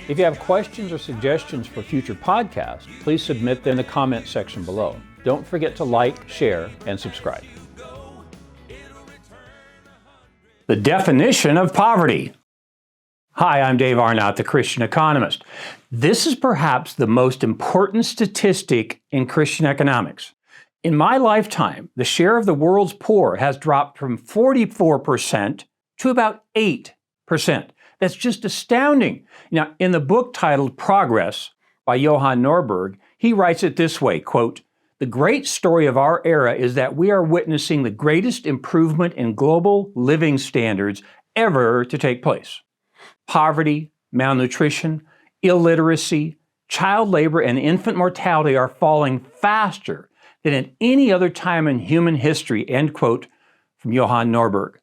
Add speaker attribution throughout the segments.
Speaker 1: If you have questions or suggestions for future podcasts, please submit them in the comment section below. Don't forget to like, share, and subscribe. The definition of poverty. Hi, I'm Dave Arnott, the Christian Economist. This is perhaps the most important statistic in Christian economics. In my lifetime, the share of the world's poor has dropped from 44% to about 8%. That's just astounding. Now, in the book titled Progress by Johann Norberg, he writes it this way, quote, "The great story of our era is that we are witnessing the greatest improvement in global living standards ever to take place. Poverty, malnutrition, illiteracy, child labor, and infant mortality are falling faster than at any other time in human history," end quote, from Johann Norberg.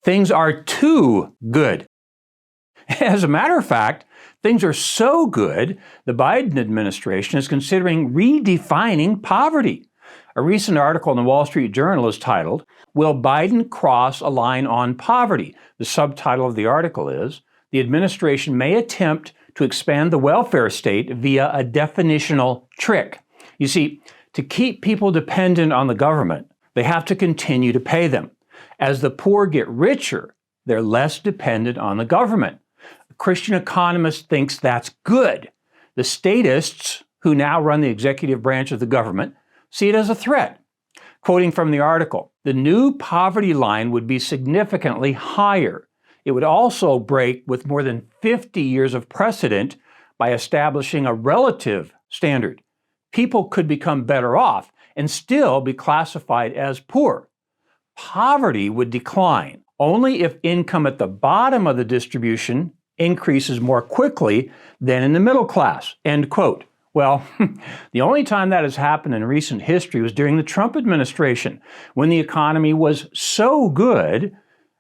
Speaker 1: Things are too good. As a matter of fact, things are so good, the Biden administration is considering redefining poverty. A recent article in the Wall Street Journal is titled, "Will Biden Cross a Line on Poverty?" The subtitle of the article is, "The administration may attempt to expand the welfare state via a definitional trick." You see, to keep people dependent on the government, they have to continue to pay them. As the poor get richer, they're less dependent on the government. A Christian Economist thinks that's good. The statists, who now run the executive branch of the government, see it as a threat. Quoting from the article, "The new poverty line would be significantly higher. It would also break with more than 50 years of precedent by establishing a relative standard. People could become better off and still be classified as poor. Poverty would decline only if income at the bottom of the distribution increases more quickly than in the middle class," end quote. Well, the only time that has happened in recent history was during the Trump administration, when the economy was so good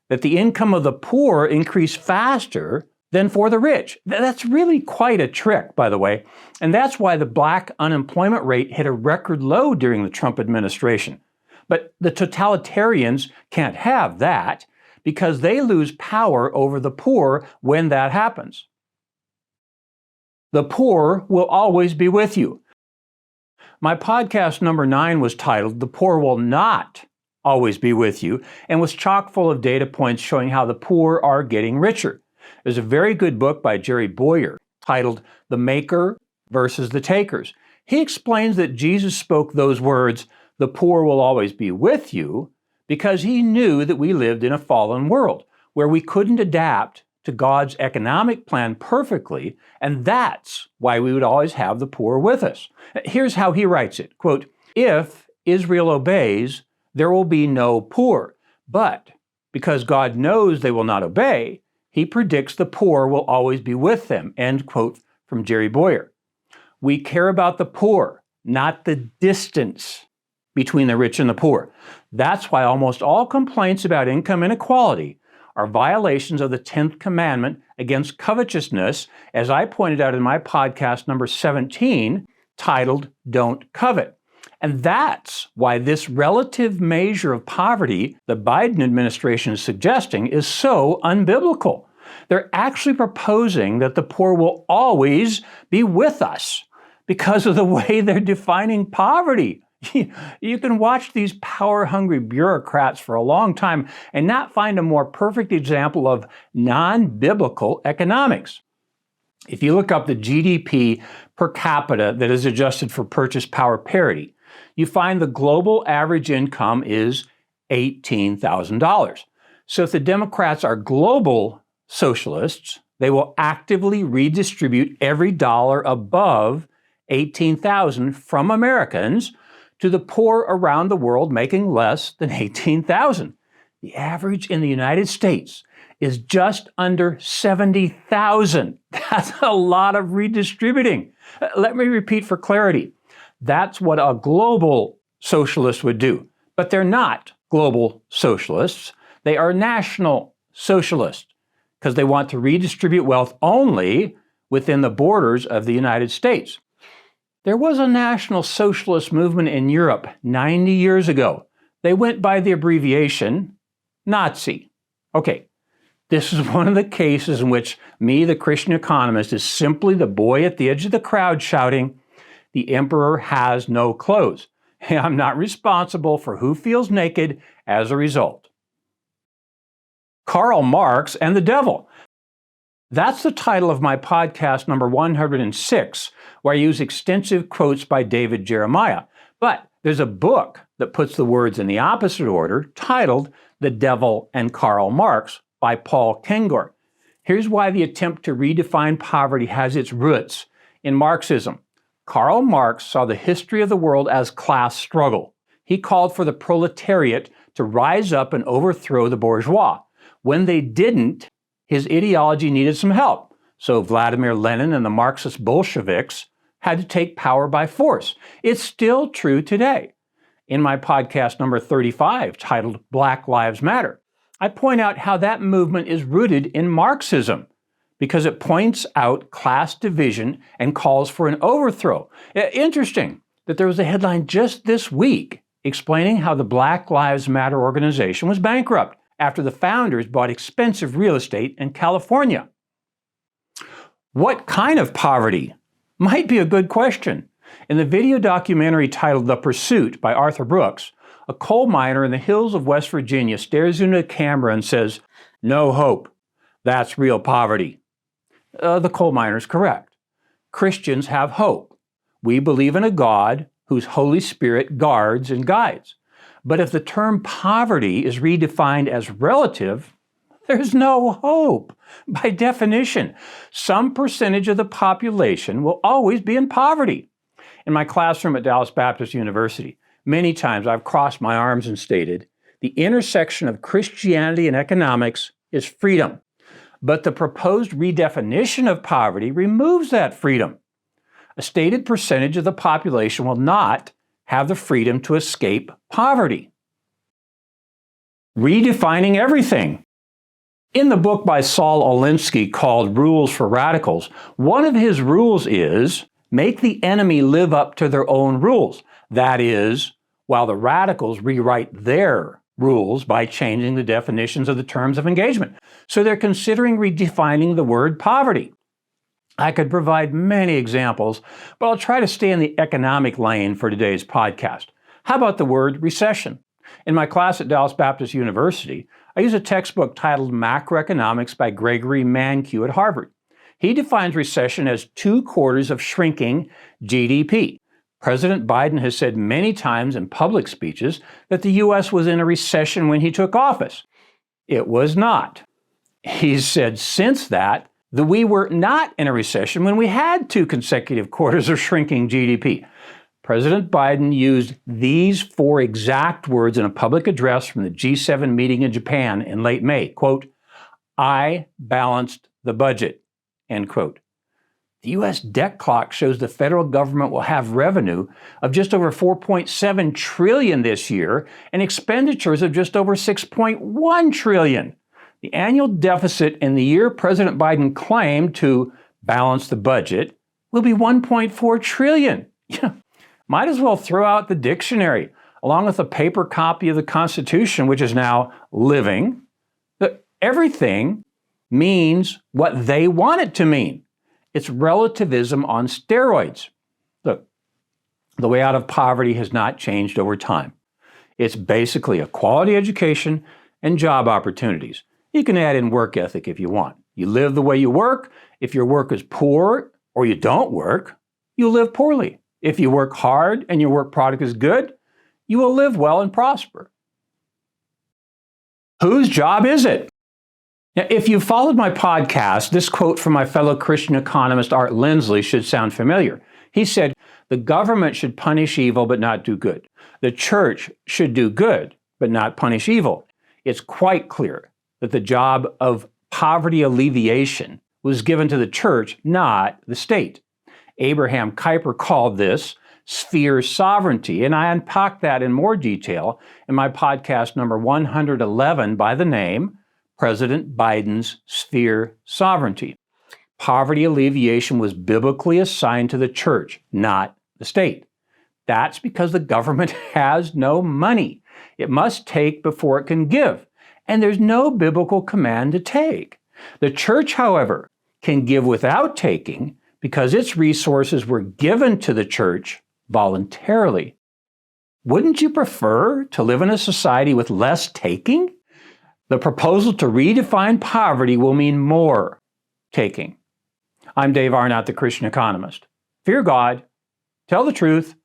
Speaker 1: that the income of the poor increased faster than for the rich. That's really quite a trick, by the way, and that's why the black unemployment rate hit a record low during the Trump administration. But the totalitarians can't have that because they lose power over the poor when that happens. The poor will always be with you. My podcast number 9 was titled "The Poor Will Not Always Be With You" and was chock full of data points showing how the poor are getting richer. There's a very good book by Jerry Boyer titled "The Maker versus the Takers." He explains that Jesus spoke those words, "The poor will always be with you," because he knew that we lived in a fallen world where we couldn't adapt to God's economic plan perfectly, and that's why we would always have the poor with us. Here's how he writes it, quote, "If Israel obeys, there will be no poor. But because God knows they will not obey, he predicts the poor will always be with them," end quote from Jerry Boyer. We care about the poor, not the distance between the rich and the poor. That's why almost all complaints about income inequality are violations of the 10th commandment against covetousness, as I pointed out in my podcast number 17, titled "Don't Covet." And that's why this relative measure of poverty the Biden administration is suggesting is so unbiblical. They're actually proposing that the poor will always be with us because of the way they're defining poverty. You can watch these power-hungry bureaucrats for a long time and not find a more perfect example of non-biblical economics. If you look up the GDP per capita that is adjusted for purchase power parity, you find the global average income is $18,000. So if the Democrats are global socialists, they will actively redistribute every dollar above $18,000 from Americans to the poor around the world making less than $18,000. The average in the United States is just under $70,000. That's a lot of redistributing. Let me repeat for clarity. That's what a global socialist would do. But they're not global socialists. They are national socialists because they want to redistribute wealth only within the borders of the United States. There was a national socialist movement in Europe 90 years ago. They went by the abbreviation Nazi. Okay, This is one of the cases in which me, the Christian economist, is simply the boy at the edge of the crowd shouting, "The emperor has no clothes." I'm not responsible for who feels naked as a result. Karl Marx and the Devil. That's the title of my podcast number 106, where I use extensive quotes by David Jeremiah. But there's a book that puts the words in the opposite order, titled The Devil and Karl Marx by Paul Kengor. Here's why the attempt to redefine poverty has its roots in Marxism. Karl Marx saw the history of the world as class struggle. He called for the proletariat to rise up and overthrow the bourgeois. When they didn't, his ideology needed some help. So Vladimir Lenin and the Marxist Bolsheviks had to take power by force. It's still true today. In my podcast number 35, titled Black Lives Matter, I point out how that movement is rooted in Marxism because it points out class division and calls for an overthrow. Interesting that there was a headline just this week explaining how the Black Lives Matter organization was bankrupt after the founders bought expensive real estate in California. What kind of poverty? Might be a good question. In the video documentary titled The Pursuit by Arthur Brooks, a coal miner in the hills of West Virginia stares into a camera and says, "No hope. That's real poverty." The coal miner is correct. Christians have hope. We believe in a God whose Holy Spirit guards and guides. But if the term poverty is redefined as relative, there's no hope. By definition, some percentage of the population will always be in poverty. In my classroom at Dallas Baptist University, many times I've crossed my arms and stated, the intersection of Christianity and economics is freedom. But the proposed redefinition of poverty removes that freedom. A stated percentage of the population will not have the freedom to escape poverty. Redefining everything. In the book by Saul Alinsky called Rules for Radicals, one of his rules is make the enemy live up to their own rules. That is, while the radicals rewrite their rules by changing the definitions of the terms of engagement. So they're considering redefining the word poverty. I could provide many examples, but I'll try to stay in the economic lane for today's podcast. How about the word recession? In my class at Dallas Baptist University, I use a textbook titled Macroeconomics by Gregory Mankiw at Harvard. He defines recession as 2 quarters of shrinking GDP. President Biden has said many times in public speeches that the U.S. was in a recession when he took office. It was not. He's said since that we were not in a recession when we had 2 consecutive quarters of shrinking GDP. President Biden used these 4 exact words in a public address from the G7 meeting in Japan in late May. Quote, "I balanced the budget," end quote. The U.S. debt clock shows the federal government will have revenue of just over $4.7 trillion this year and expenditures of just over $6.1 trillion. The annual deficit in the year President Biden claimed to balance the budget will be $1.4 trillion. Might as well throw out the dictionary, along with a paper copy of the Constitution, which is now living. Everything means what they want it to mean. It's relativism on steroids. Look, the way out of poverty has not changed over time. It's basically a quality education and job opportunities. You can add in work ethic if you want. You live the way you work. If your work is poor or you don't work, you live poorly. If you work hard and your work product is good, you will live well and prosper. Whose job is it? Now, if you followed my podcast, this quote from my fellow Christian economist Art Lindsley should sound familiar. He said, "The government should punish evil but not do good. The church should do good but not punish evil." It's quite clear that the job of poverty alleviation was given to the church, not the state. Abraham Kuyper called this sphere sovereignty, and I unpack that in more detail in my podcast number 111 by the name President Biden's Sphere Sovereignty. Poverty alleviation was biblically assigned to the church, not the state. That's because the government has no money. It must take before it can give. and there's no biblical command to take. The church, however, can give without taking because its resources were given to the church voluntarily. Wouldn't you prefer to live in a society with less taking? The proposal to redefine poverty will mean more taking. I'm Dave Arnott, the Christian Economist. Fear God, tell the truth,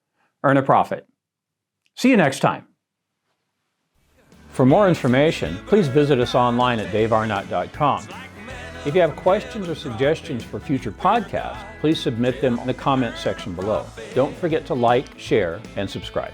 Speaker 1: earn a profit. See you next time. For more information, please visit us online at davearnott.com. If you have questions or suggestions for future podcasts, please submit them in the comment section below. Don't forget to like, share, and subscribe.